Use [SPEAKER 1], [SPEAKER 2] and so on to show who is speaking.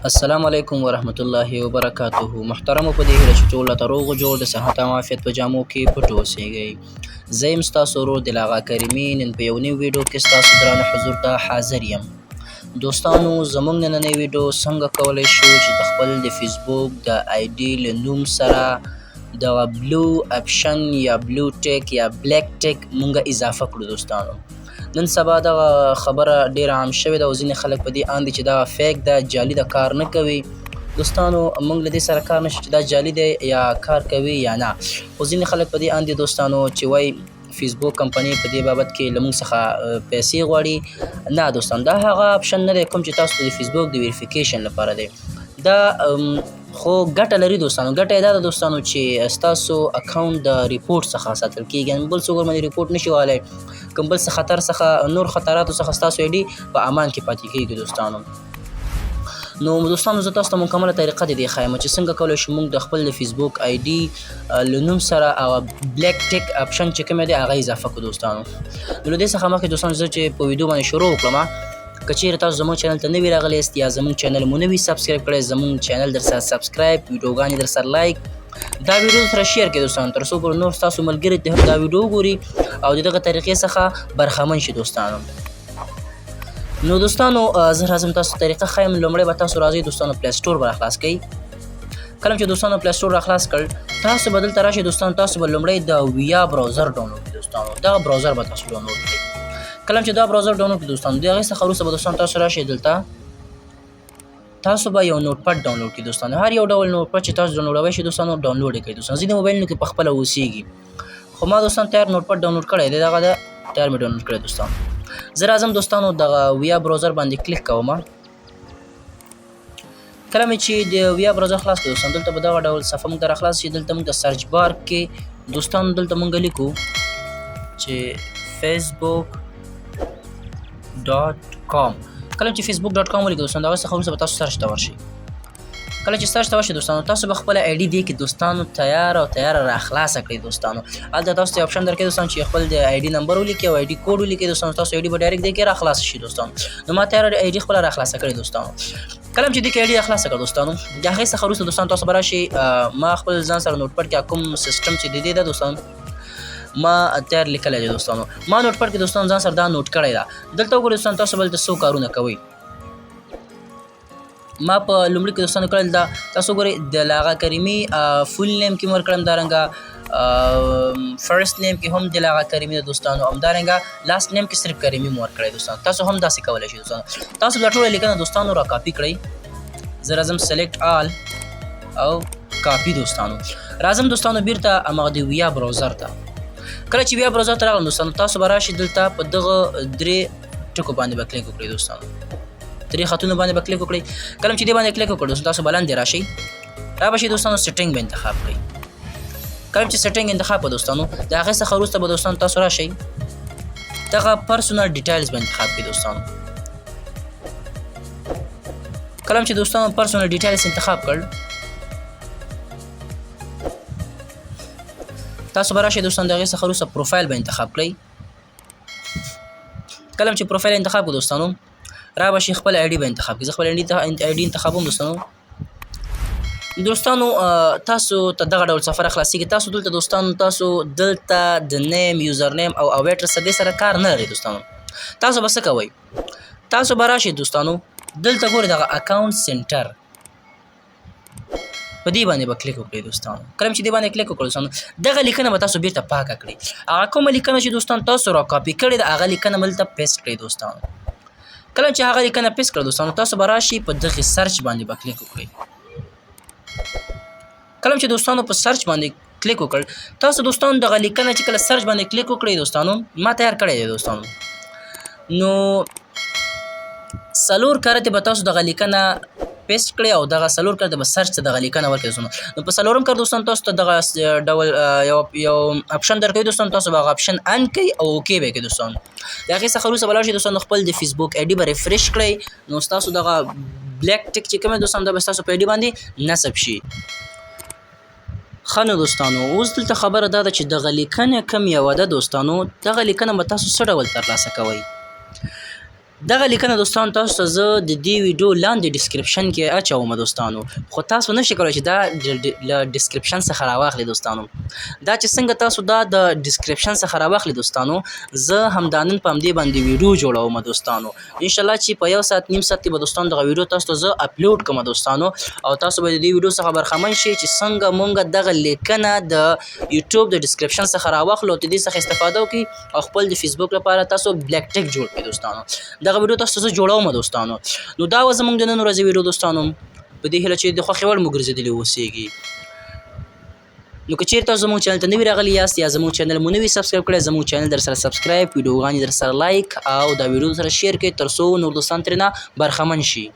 [SPEAKER 1] السلام علیکم ورحمت الله وبرکاته. محترمو په دې هیله چې ټول ته روغ جوړ د صحت او عافیت په جامو کې پټ اوسئ. زه یم ستاسو ورور دل آغا کریمي. نن په یو نوي ویډیو کې ستاسو درانه حضور ته حاضر یم. دوستانو زموږ نننۍ ویډیو څنګه کولی شو چې د خپل د فیسبوک د آی ډي له نوم سره دغه بلو اپشن یا بلو ټیک یا بلیک ټیک مونږ اضافه کړو. دوستانو نن سبا دغه خبره ډیره عام شوې ده او ځینې خلک په دې اند دي چې دا فیک ده، جعلي ده، کار نه کوي. دوستانو موږ له دې سره کار نشو چې دا جعلي دی یا کار کوي یا نه، خو ځینې خلک په دې اند دي دوستانو چې وایي فیسبوک کمپنۍ په دې بابت کې له موږ څخه پیسې غواړي. نه دوستانو، دا هغه اپشن نه دی کوم چې تاسو د فیسبوک د ویریفیکیشن لپاره دی. دا خو ګټه لري دوستانو. ګټه یې دا ده دوستانو چې ستاسو اکاونټ د ریپورټ څخه ساتل کېږي، بل څوک ورباندې ریپورټ نشي وهلی، کوم بل څه خطر څخه نور خطراتو څخه ستاسو آی ډي په امان کې پاتې کېږي. دوستانو نو دوستانو زه تاسو ته مکمله طریقه د دې ښایم چې څنګه کولی شو موږ د خپل د فیسبوک آی ډي له نوم سره هغه بلیک ټیک اپشن چې کوم دی هغه اضافه کړو. دوستانو نو له دې څخه مخکې دوستانو زه چې په ویډیو باندې شروع وکړم، که چیرې تاسو زموږ چینل ته نوي راغلی یاست یا زموږ چینل مو نه وي سبسکرایب کړی، زموږ چینل در سره سبسکرایب، ویډیوګانې در سره لایک، دا ویډیو سره شیر کړئ دوستانو، تر څو پر نور ستاسو ملګري ته دا ویډیو وګوري او د دغه طریقې څخه برخمن شي. دوستانو نو دوستانو زه راځم تاسو طریقه ښایم. لومړی به تاسو راځئ دوستانو پلی سټور به راخلاص کړئ. کله چې دوستانو پلی سټور راخلاص کړ، تاسو به دلته راشئ دوستانو، تاسو به لومړی د ویا براوزر ډاونلوډ کړئ. دوستانو دغه براوزر به تاسو ډاونلوډ کړئ. کله چې دا براوزر ډاونلوډ کړئ دوستانو، د هغې څخه وروسته به دوستانو تاسو راشئ دلته، تاسو به یو نوټ پډ ډاونلوډ کړئ. دوستانو هر یو ډول نوټ پډ چې تاسو ډاونلوډوی شئ دوستانو ډاونلوډ یې کړئ. دوستانو ځینې موبایلونو کې پخپله اوسیږي، خو ما دوستانو تیار نوټ پډ ډاونلوډ کړی دی، دغه ده تیار مې ډاونلوډ کړی. دوستانو زه راځم دوستانو دغه ویا براوزر باندې کلیک کوم. کله مې چې د ویا براوزر خلاص کړ دوستانو، دلته به دغه ډول صفحه موږ ته راخلاص شي. دلته موږ د سرچ بار کې دوستانو دلته موږ لیکو چې facebook.com. کله چې facebook.com ولیکو دوستانو، دغه څخه وروسته به تاسو سرچ ته ورشئ. کله چې سرچ ته ورشئ دوستانو، تاسو به خپله آی ډي دې کې دوستانو تیاره راخلاصه کړئ. دوستانو هلته تاسو ته اپشن درکوي دوستانو چې خپل د آی ډي نمبر ولیکئ او آی ډي کوډ ولیکئ. دوستانو تاسو آی ډي به ډایرکټ دې کې راخلاصه شي. دوستانو نو ما تیاره آی ډي خپله راخلاصه کړې. دوستانو کله چې دې کې آی ډي راخلاصه کړه دوستانو، د هغې څخه وروسته دوستانو تاسو به راشئ. ما خپل ځان سره نوټ پډ کې کوم سیسټم چې د دې ده دوستانو ما تیار لیکلی دی. دوستانو ما نوټ پډ کې دوستانو ځان سره دا نوټ کړی ده. دلته وګورئ دوستانو، تاسو به دلته څو کارونه کوئ. ما په لومړي کې دوستانو کړل دا، تاسو ګورئ د لاغا کریمي فول نیم کې مور کړم، دارنګه فرست نیم کې هم د لاغا کریمي ده دوستانو، همدارنګه لاست نیم کې صرف کریمي مور کړی. دوستانو تاسو هم داسې کولی شئ. دوستانو تاسو دا ټوله لیکنه دوستانو را کاپي کړئ. زه راځم سلیکټ آل او کاپي. دوستانو راځم دوستانو بیرته همغه د ویا براوزر ته. کله چې بیا براوزر ته راغلم دوستانو، تاسو به راشئ دلته په دغه درې ټکو باندې به کلیک وکړئ. دوستانو درې خطونو باندې به کلیک وکړئ. کله چې دې باندې کلیک وکړئ دوستانو، تاسو به لاندې راشئ، را به شئ دوستانو سیټینګ به انتخاب کړئ. کله چې سیټینګ انتخاب کړئ دوستانو، د هغې څخه وروسته به دوستانو تاسو راشئ دغه پرسونل ډیټیلز به انتخاب کړئ. دوستانو کله چې دوستانو پرسونل ډیټیلز انتخاب کړ، تاسو به راشئ دوستانو د هغې څخه وروسته پروفایل به انتخاب کړئ. کله چې پروفایل انتخاب کړو دوستانو، را به شي خپل آی ډي به انتخاب کړئ. زه خپل آی ډي انتخابوم. دوستانو تاسو ته دغه ډول صفحه راخلاصېږي. تاسو دلته دوستانو تاسو دلته د نیم، یوزر نیم او اویټرس دې سره کار نه لري. دوستانو تاسو به څه کوئ؟ تاسو به راشئ دوستانو دلته ګورئ دغه اکاونټ سنټر په دې باندې به کلیک وکړئ. دوستانو کله چې دې باندې کلیک وکړئ دوستانو، دغه لیکنه به تاسو بیرته پاکه کړئ. هغه کومه لیکنه چې دوستانو تاسو را کاپي کړې ده هغه لیکنه به دلته پیسټ کړئ. دوستانو کله چې هغه لیکنه پیسټ کړئ دوستانو، تاسو به راشئ په دغې سرچ باندې به کلیک وکړئ. کله چې دوستانو په سرچ باندې کلیک وکړ، تاسو دوستانو دغه لیکنه چې کله سرچ باندې کلیک وکړئ دوستانو، ما تیار کړی دی دوستانو، نو 4 کرته به تاسو دغه لیکنه پیسټ کړئ او دغه 4 کرته به سرچ ته دغه لیکنه ورکړئ. دوستانو نو په 4م کار دوستانو تاسو ته دغه ډول یو اپشن درکوي. دوستانو تاسو به هغه اپشن ان کړئ او اوکې به کړئ. دوستانو د هغې څخه وروسته به لاړ شئ دوستانو خپل د فیسبوک آی ډي به ریفریش کړئ، نو ستاسو دغه بلیک ټیک چې کوم دوستانو دا به ستاسو په آی ډي باندې نصب شي. ښه نو دوستانو اوس دلته خبره دا ده چې دغه لیکنه کوم یوه ده دوستانو، دغه لیکنه به تاسو څه ډول ترلاسه کوئ؟ دغه لیکنه دوستانو تاسو ته زه د دې ویډیو لاندې ډسکرپشن کې اچوم دوستانو، خو تاسو نشئ کولی چې دا له ډسکرپشن څخه راواخلئ دوستانو. دا چې څنګه تاسو دا د ډسکرپشن څخه راواخلئ دوستانو، زه همدا نن په همدې باندې ویډیو جوړوم دوستانو. انشاءالله چې په 1 ساعت نیم ساعت کې به دوستانو دغه ویډیو تاسو ته زه اپلوډ کړم دوستانو، او تاسو به د دې ویډیو څخه برخمن شئ چې څنګه مونږ دغه لیکنه د یوټیوب د ډسکرپشن څخه راواخلو او د دې څخه استفاده وکړئ او خپل د فیسبوک لپاره تاسو بلیک ټیک جوړ کړئ دوستانو. دغه ویډیو تاسو ته جوړوم دوستانو. نو دا و زموږ د نن ورځې ویډیو دوستانو، په دې هیله چې د خوښې وړ مو ګرځېدلي اوسیږي. نو که چیرته زموږ چینل ته نوي راغلي یاست یا زموږ چینل مو نوي سبسکرایب کړی، زموږ چینل در سره سبسکرایب، ویډیوګانې در سره لایک او دا ویډیو سره شیر کړئ تر څو نور دوستان ترېنه برخمن شي.